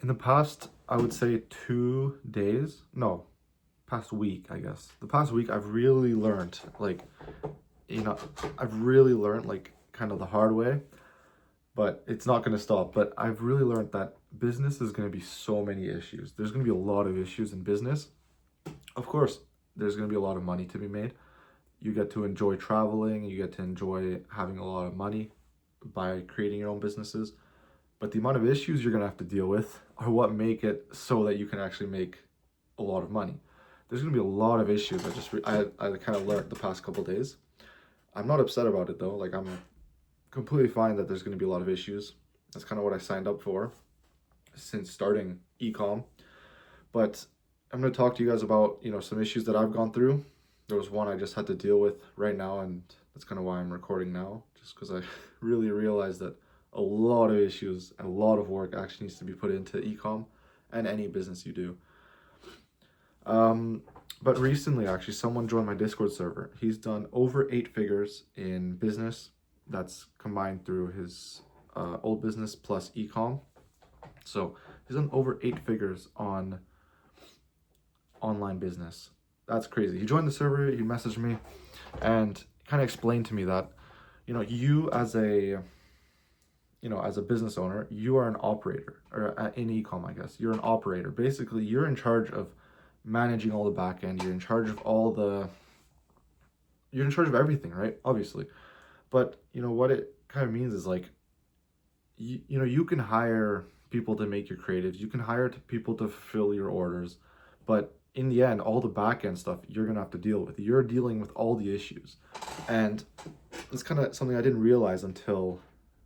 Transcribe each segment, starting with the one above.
In the past, I would say 2 days, no, past week, I guess. The past week, I've really learned, you know, I've really learned, kind of the hard way, but it's not going to stop. But I've really learned that business is going to be so many issues. There's going to be a lot of issues in business. Of course, there's going to be a lot of money to be made. You get to enjoy traveling, you get to enjoy having a lot of money by creating your own businesses. But the amount of issues you're going to have to deal with are what make it so that you can actually make a lot of money. There's going to be a lot of issues. I kind of learned the past couple days. I'm not upset about it though. Like, I'm completely fine that there's going to be a lot of issues. That's kind of what I signed up for since starting ecom. But I'm going to talk to you guys about, some issues that I've gone through. There was one I just had to deal with right now, and that's kind of why I'm recording now, just because I really realized that a lot of issues and a lot of work actually needs to be put into ecom and any business you do. But recently, actually, someone joined my Discord server. He's done over 8 figures in business. That's combined through his old business plus ecom. So he's done over 8 figures on online business. That's crazy. He joined the server, he messaged me, and kind of explained to me that, you as a business owner, you are an operator, or in ecom, I guess. You're an operator. Basically, you're in charge of managing all the back end. You're in charge of you're in charge of everything, right? Obviously. But, what it kind of means is you can hire people to make your creatives. You can hire people to fill your orders. But in the end, all the back end stuff you're going to have to deal with. You're dealing with all the issues. And it's kind of something I didn't realize until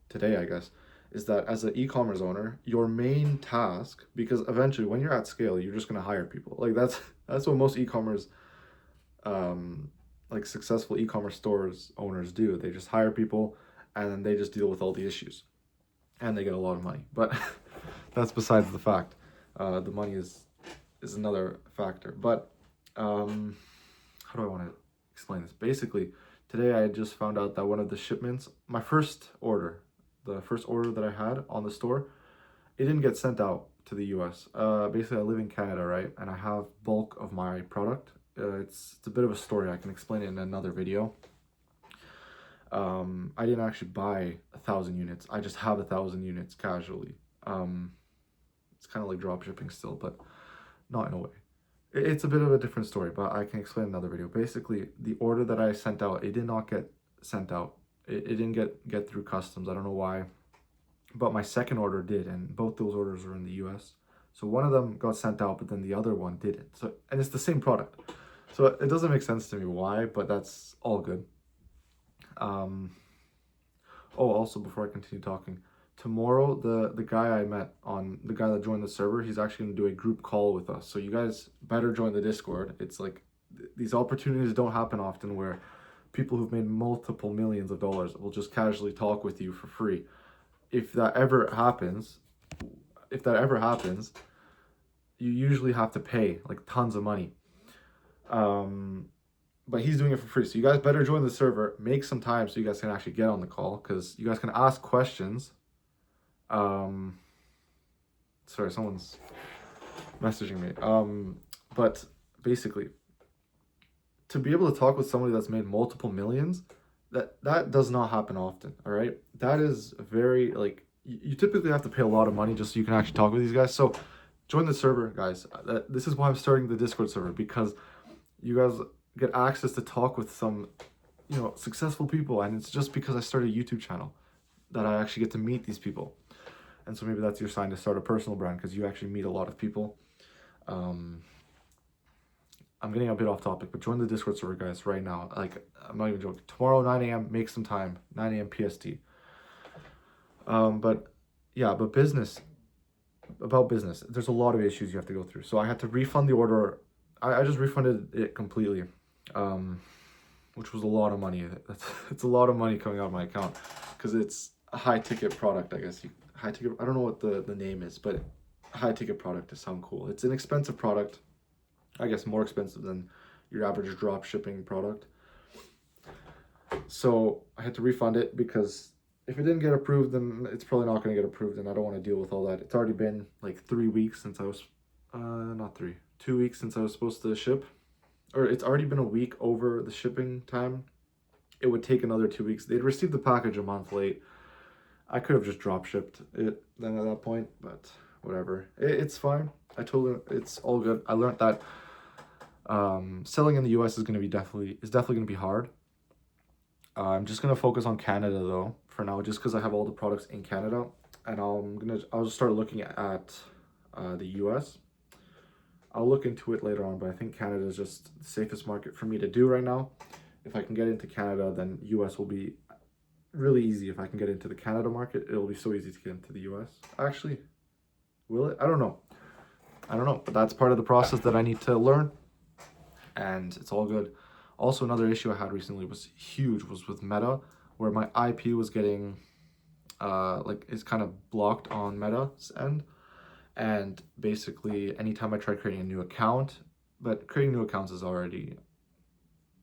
today, I guess, is that as an e-commerce owner, your main task, because eventually when you're at scale, you're just going to hire people. Like, that's what most e-commerce, successful e-commerce stores owners do. They just hire people, and then they just deal with all the issues, and they get a lot of money. But that's besides the fact. The money is another factor. But how do I want to explain this? Basically, today I just found out that one of the shipments, the first order that I had on the store, it didn't get sent out to the US. Basically, I live in Canada, right? And I have bulk of my product. It's a bit of a story. I can explain it in another video. I didn't actually buy 1,000 units. I just have 1,000 units casually. It's kind of like dropshipping still, but not in a way. It's a bit of a different story, but I can explain another video. Basically, the order that I sent out, it did not get sent out. It didn't get through customs. I don't know why, but my second order did, and both those orders were in the US. So one of them got sent out, but then the other one didn't. So, and it's the same product. So it doesn't make sense to me why, but that's all good. Also, before I continue talking, tomorrow the guy that joined the server, he's actually going to do a group call with us. So you guys better join the Discord. It's like these opportunities don't happen often where people who've made multiple millions of dollars will just casually talk with you for free. If that ever happens, you usually have to pay like tons of money. But he's doing it for free. So you guys better join the server, make some time so you guys can actually get on the call, because you guys can ask questions. Sorry, someone's messaging me. But basically, to be able to talk with somebody that's made multiple millions, that does not happen often. All right, that is very, you typically have to pay a lot of money just so you can actually talk with these guys. So join the server, guys. This is why I'm starting the Discord server, because you guys get access to talk with some successful people, and it's just because I started a YouTube channel that I actually get to meet these people. And so maybe that's your sign to start a personal brand, because you actually meet a lot of people. I'm getting a bit off topic, but join the Discord server, guys, right now. Like, I'm not even joking. Tomorrow, 9 a.m., make some time. 9 a.m. PST. But business, there's a lot of issues you have to go through. So I had to refund the order. I just refunded it completely, which was a lot of money. It's a lot of money coming out of my account, because it's a high-ticket product, I guess. I don't know what the name is, but high-ticket product to sound cool. It's an expensive product. I guess more expensive than your average drop shipping product. So I had to refund it because if it didn't get approved, then it's probably not going to get approved, and I don't want to deal with all that. It's already been like 3 weeks since I was, not three, 2 weeks since I was supposed to ship, or it's already been a week over the shipping time. It would take another 2 weeks. They'd received the package a month late. I could have just drop shipped it then at that point, but whatever. It's fine. I told him it's all good. I learned that selling in the US is definitely going to be hard. I'm just gonna focus on Canada though for now, just because I have all the products in Canada, and I'll just start looking at the US. I'll look into it later on, but I think Canada is just the safest market for me to do right now. If I can get into Canada, then US will be really easy. If I can get into the Canada market, it'll be so easy to get into the US. Actually, will it? I don't know, but that's part of the process that I need to learn, and it's all good. Also, another issue I had recently was with Meta, where my IP was getting is kind of blocked on Meta's end. And basically anytime I try creating a new account, but creating new accounts is already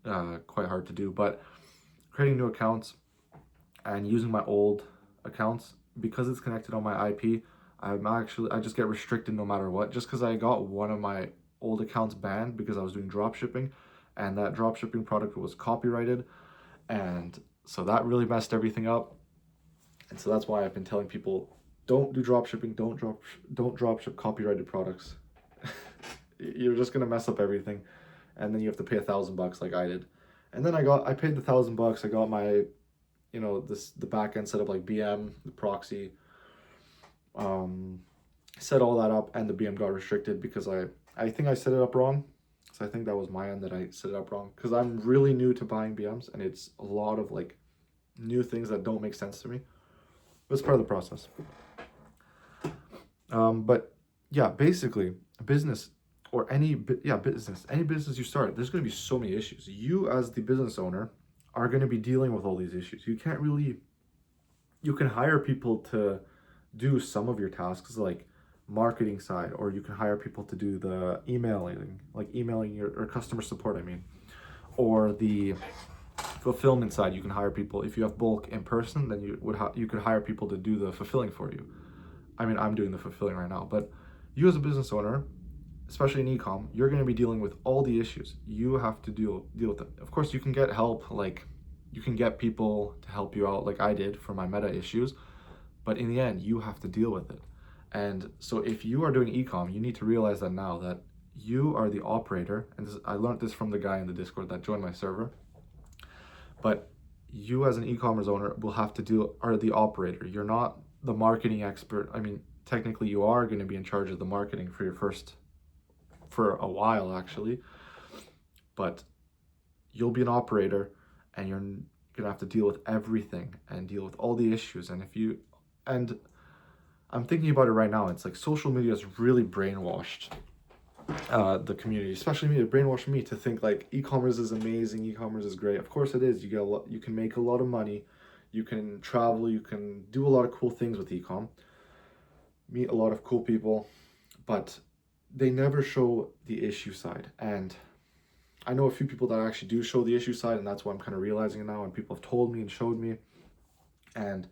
quite hard to do, but creating new accounts and using my old accounts, because it's connected on my IP, I just get restricted no matter what, just because I got one of my old accounts banned because I was doing drop shipping, and that drop shipping product was copyrighted, and so that really messed everything up. And so that's why I've been telling people, don't do drop shipping, don't drop ship copyrighted products. You're just gonna mess up everything, and then you have to pay $1,000 like I did. And then I paid the $1,000. I got my, the back end set up, like BM, the proxy, set all that up, and the BM got restricted because I think I set it up wrong. So I think that was my end that I set it up wrong, because I'm really new to buying BMs, and it's a lot of like new things that don't make sense to me. But it's part of the process. But yeah, basically business or any business you start, there's going to be so many issues. You as the business owner are going to be dealing with all these issues. You can hire people to do some of your tasks, like marketing side, or you can hire people to do the emailing, like emailing your customer support, or the fulfillment side. You can hire people. If you have bulk in person, then you could hire people to do the fulfilling for you. I'm doing the fulfilling right now, but you as a business owner, especially in e-com, you're going to be dealing with all the issues. You have to deal with it. Of course, you can get help, like you can get people to help you out, like I did for my Meta issues, but in the end, you have to deal with it. And so if you are doing e-com, you need to realize that now, that you are the operator, and I learned this from the guy in the Discord that joined my server, but you as an e-commerce owner are the operator. You're not the marketing expert. Technically you are going to be in charge of the marketing for a while actually, but you'll be an operator, and you're going to have to deal with everything and deal with all the issues. And I'm thinking about it right now. It's like social media has really brainwashed the community, especially me. It brainwashed me to think like e-commerce is amazing, e-commerce is great. Of course it is. You can make a lot of money, you can travel, you can do a lot of cool things with e-com, meet a lot of cool people, but they never show the issue side. And I know a few people that actually do show the issue side, and that's why I'm kind of realizing it now, and people have told me and showed me. And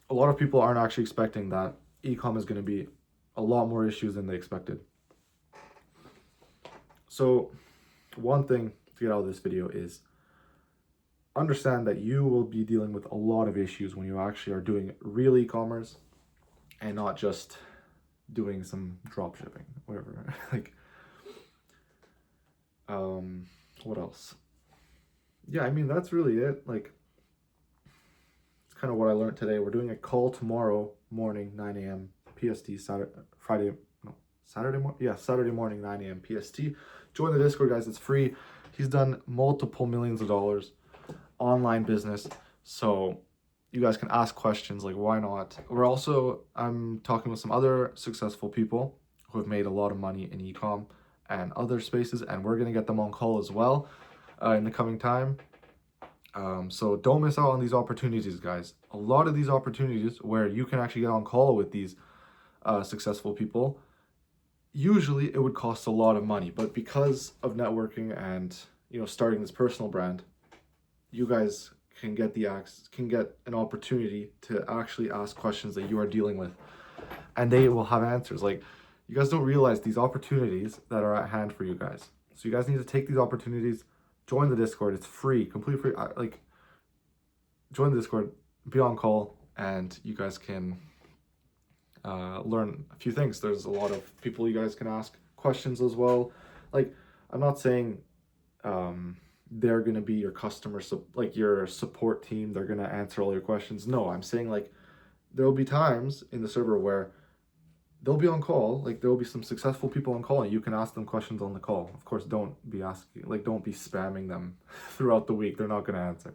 a lot of people aren't actually expecting that e-com is going to be a lot more issues than they expected. So one thing to get out of this video is understand that you will be dealing with a lot of issues when you actually are doing real e-commerce and not just doing some drop shipping, whatever. What else? Yeah, that's really it. Like, it's kind of what I learned today. We're doing a call tomorrow morning, 9 a.m. PST, Saturday morning, 9 a.m. PST. Join the Discord, guys. It's free. He's done multiple millions of dollars online business, so you guys can ask questions, like why not. I'm talking with some other successful people who have made a lot of money in e-com and other spaces, and we're gonna get them on call as well in the coming time. So don't miss out on these opportunities, guys. A lot of these opportunities where you can actually get on call with these successful people, usually it would cost a lot of money, but because of networking and starting this personal brand, you guys can get an opportunity to actually ask questions that you are dealing with, and they will have answers. Like, you guys don't realize these opportunities that are at hand for you guys. So you guys need to take these opportunities. Join the Discord. It's free, completely free. Like, join the Discord, be on call, and you guys can learn a few things. There's a lot of people you guys can ask questions as well. Like, I'm not saying they're gonna be your like your support team. They're gonna answer all your questions. No, I'm saying like there'll be times in the server where they'll be on call. Like, there will be some successful people on call, and you can ask them questions on the call. Of course, don't be spamming them throughout the week. They're not gonna answer.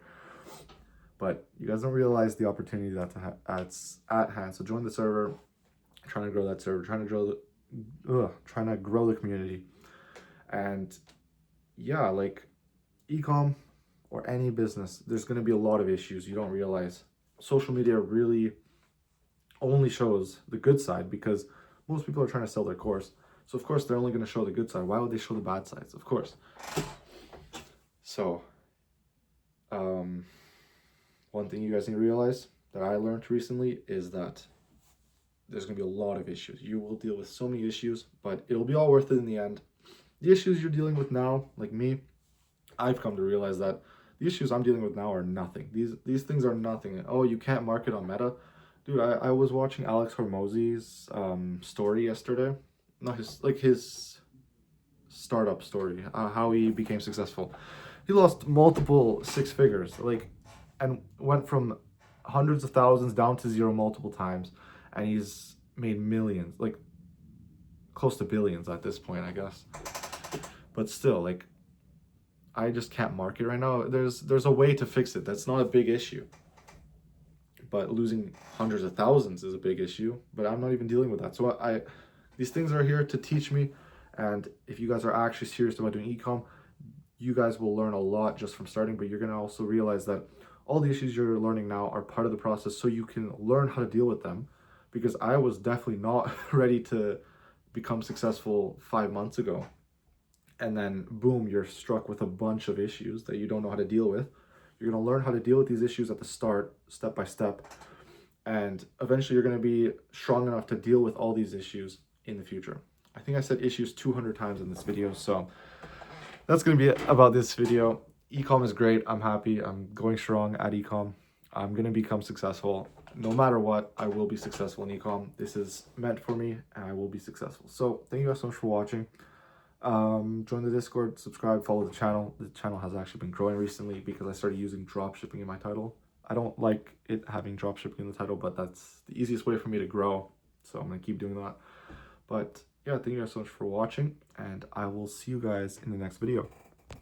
But you guys don't realize the opportunity that's at hand. So join the server, trying to grow that server, trying to grow the community. And yeah, like ecom or any business, there's going to be a lot of issues you don't realize. Social media really only shows the good side because most people are trying to sell their course. So of course they're only going to show the good side. Why would they show the bad sides? Of course. So one thing you guys need to realize that I learned recently is that there's going to be a lot of issues. You will deal with so many issues, but it'll be all worth it in the end. The issues you're dealing with now, like me, I've come to realize that the issues I'm dealing with now are nothing. These things are nothing. Oh, you can't market on Meta. Dude, I was watching Alex Hormozy's story yesterday. Not his startup story, how he became successful. He lost multiple six figures, like, and went from hundreds of thousands down to zero multiple times, and he's made millions, like close to billions at this point, I guess. But still, like, I just can't market right now. There's a way to fix it. That's not a big issue. But losing hundreds of thousands is a big issue. But I'm not even dealing with that. So these things are here to teach me. And if you guys are actually serious about doing ecom, you guys will learn a lot just from starting. But you're gonna also realize that all the issues you're learning now are part of the process, so you can learn how to deal with them. Because I was definitely not ready to become successful 5 months ago. And then boom, you're struck with a bunch of issues that you don't know how to deal with. You're going to learn how to deal with these issues at the start, step by step. And eventually you're going to be strong enough to deal with all these issues in the future. I think I said issues 200 times in this video. So that's going to be it about this video. Ecom is great. I'm happy. I'm going strong at ecom. I'm going to become successful. No matter what, I will be successful in ecom. This is meant for me and I will be successful. So thank you guys so much for watching. Join the Discord, subscribe, follow the channel. The channel has actually been growing recently because I started using dropshipping in my title. I don't like it having dropshipping in the title, but that's the easiest way for me to grow. So I'm going to keep doing that. But yeah, thank you guys so much for watching, and I will see you guys in the next video.